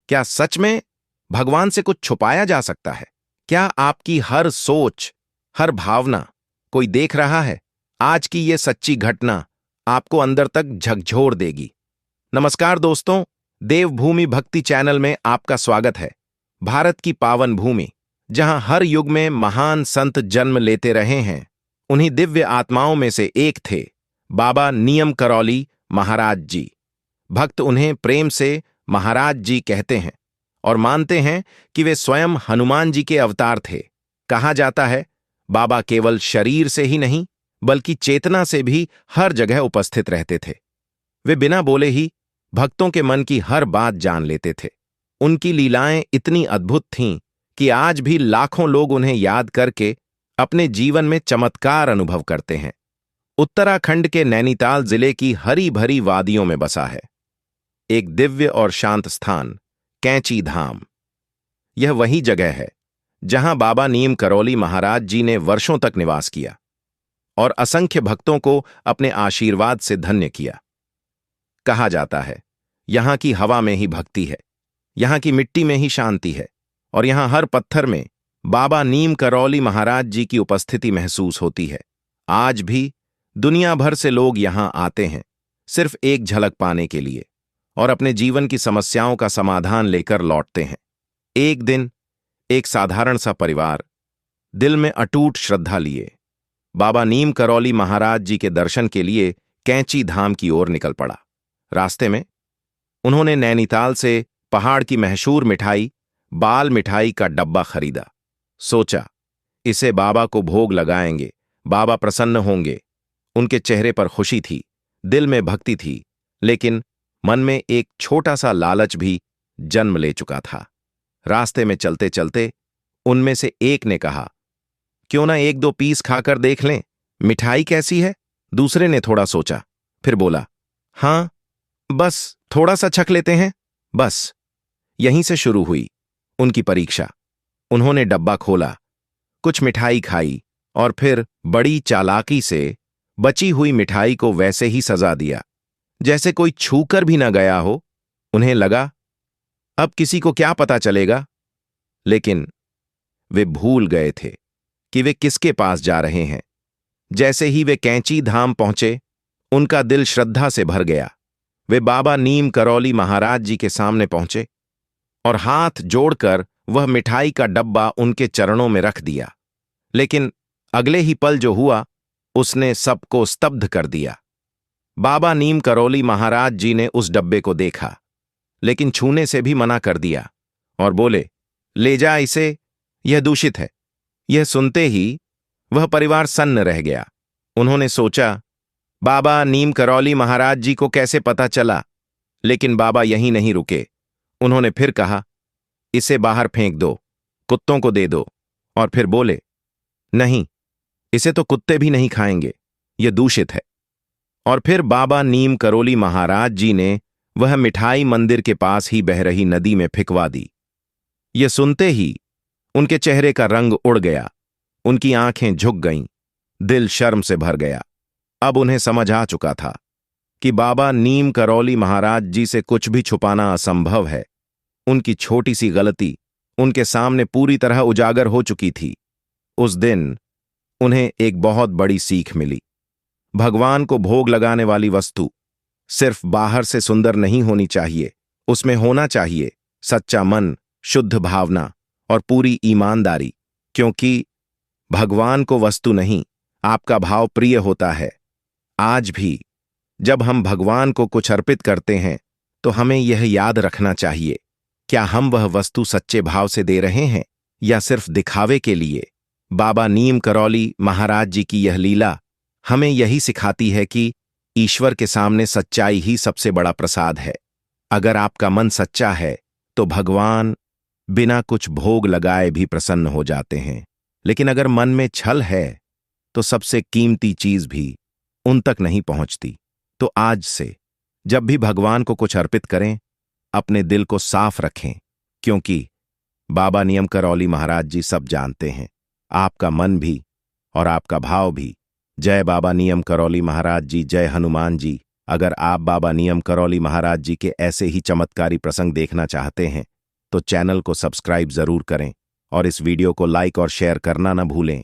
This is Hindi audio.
क्या सच में भगवान से कुछ छुपाया जा सकता है? क्या आपकी हर सोच, हर भावना कोई देख रहा है? आज की ये सच्ची घटना आपको अंदर तक झकझोर देगी। नमस्कार दोस्तों, देवभूमि भक्ति चैनल में आपका स्वागत है। भारत की पावन भूमि, जहां हर युग में महान संत जन्म लेते रहे हैं, उन्हीं दिव्य आत्माओं में से एक थे बाबा नियम करौली महाराज जी। भक्त उन्हें प्रेम से महाराज जी कहते हैं और मानते हैं कि वे स्वयं हनुमान जी के अवतार थे। कहा जाता है, बाबा केवल शरीर से ही नहीं बल्कि चेतना से भी हर जगह उपस्थित रहते थे। वे बिना बोले ही भक्तों के मन की हर बात जान लेते थे। उनकी लीलाएं इतनी अद्भुत थीं कि आज भी लाखों लोग उन्हें याद करके अपने जीवन में चमत्कार अनुभव करते हैं। उत्तराखंड के नैनीताल जिले की हरी भरी वादियों में बसा है एक दिव्य और शांत स्थान, कैंची धाम। यह वही जगह है जहां बाबा नीम करौली महाराज जी ने वर्षों तक निवास किया और असंख्य भक्तों को अपने आशीर्वाद से धन्य किया। कहा जाता है, यहां की हवा में ही भक्ति है, यहां की मिट्टी में ही शांति है और यहां हर पत्थर में बाबा नीम करौली महाराज जी की उपस्थिति महसूस होती है। आज भी दुनिया भर से लोग यहां आते हैं सिर्फ एक झलक पाने के लिए और अपने जीवन की समस्याओं का समाधान लेकर लौटते हैं। एक दिन एक साधारण सा परिवार दिल में अटूट श्रद्धा लिए बाबा नीम करौली महाराज जी के दर्शन के लिए कैंची धाम की ओर निकल पड़ा। रास्ते में उन्होंने नैनीताल से पहाड़ की मशहूर मिठाई बाल मिठाई का डब्बा खरीदा। सोचा, इसे बाबा को भोग लगाएंगे, बाबा प्रसन्न होंगे। उनके चेहरे पर खुशी थी, दिल में भक्ति थी, लेकिन मन में एक छोटा सा लालच भी जन्म ले चुका था। रास्ते में चलते चलते उनमें से एक ने कहा, क्यों ना एक दो पीस खाकर देख लें, मिठाई कैसी है? दूसरे ने थोड़ा सोचा, फिर बोला, हाँ, बस थोड़ा सा चख लेते हैं। बस यहीं से शुरू हुई उनकी परीक्षा। उन्होंने डब्बा खोला, कुछ मिठाई खाई और फिर बड़ी चालाकी से बची हुई मिठाई को वैसे ही सजा दिया जैसे कोई छूकर भी न गया हो। उन्हें लगा, अब किसी को क्या पता चलेगा। लेकिन वे भूल गए थे कि वे किसके पास जा रहे हैं। जैसे ही वे कैंची धाम पहुंचे, उनका दिल श्रद्धा से भर गया। वे बाबा नीम करौली महाराज जी के सामने पहुंचे और हाथ जोड़कर वह मिठाई का डब्बा उनके चरणों में रख दिया। लेकिन अगले ही पल जो हुआ, उसने सबको स्तब्ध कर दिया। बाबा नीम करौली महाराज जी ने उस डब्बे को देखा, लेकिन छूने से भी मना कर दिया और बोले, ले जा इसे, यह दूषित है। यह सुनते ही वह परिवार सन्न रह गया। उन्होंने सोचा, बाबा नीम करौली महाराज जी को कैसे पता चला? लेकिन बाबा यहीं नहीं रुके। उन्होंने फिर कहा, इसे बाहर फेंक दो, कुत्तों को दे दो। और फिर बोले, नहीं, इसे तो कुत्ते भी नहीं खाएंगे, यह दूषित है। और फिर बाबा नीम करौली महाराज जी ने वह मिठाई मंदिर के पास ही बह रही नदी में फिकवा दी। यह सुनते ही उनके चेहरे का रंग उड़ गया, उनकी आंखें झुक गईं, दिल शर्म से भर गया। अब उन्हें समझ आ चुका था कि बाबा नीम करौली महाराज जी से कुछ भी छुपाना असंभव है। उनकी छोटी सी गलती उनके सामने पूरी तरह उजागर हो चुकी थी। उस दिन उन्हें एक बहुत बड़ी सीख मिली। भगवान को भोग लगाने वाली वस्तु सिर्फ बाहर से सुंदर नहीं होनी चाहिए, उसमें होना चाहिए सच्चा मन, शुद्ध भावना और पूरी ईमानदारी। क्योंकि भगवान को वस्तु नहीं, आपका भाव प्रिय होता है। आज भी जब हम भगवान को कुछ अर्पित करते हैं तो हमें यह याद रखना चाहिए, क्या हम वह वस्तु सच्चे भाव से दे रहे हैं या सिर्फ दिखावे के लिए। बाबा नीम करौली महाराज जी की यह लीला हमें यही सिखाती है कि ईश्वर के सामने सच्चाई ही सबसे बड़ा प्रसाद है। अगर आपका मन सच्चा है तो भगवान बिना कुछ भोग लगाए भी प्रसन्न हो जाते हैं। लेकिन अगर मन में छल है तो सबसे कीमती चीज भी उन तक नहीं पहुंचती। तो आज से जब भी भगवान को कुछ अर्पित करें, अपने दिल को साफ रखें, क्योंकि बाबा नियम करौली महाराज जी सब जानते हैं, आपका मन भी और आपका भाव भी। जय बाबा नियम करौली महाराज जी, जय हनुमान जी। अगर आप बाबा नियम करौली महाराज जी के ऐसे ही चमत्कारी प्रसंग देखना चाहते हैं तो चैनल को सब्सक्राइब जरूर करें और इस वीडियो को लाइक और शेयर करना न भूलें।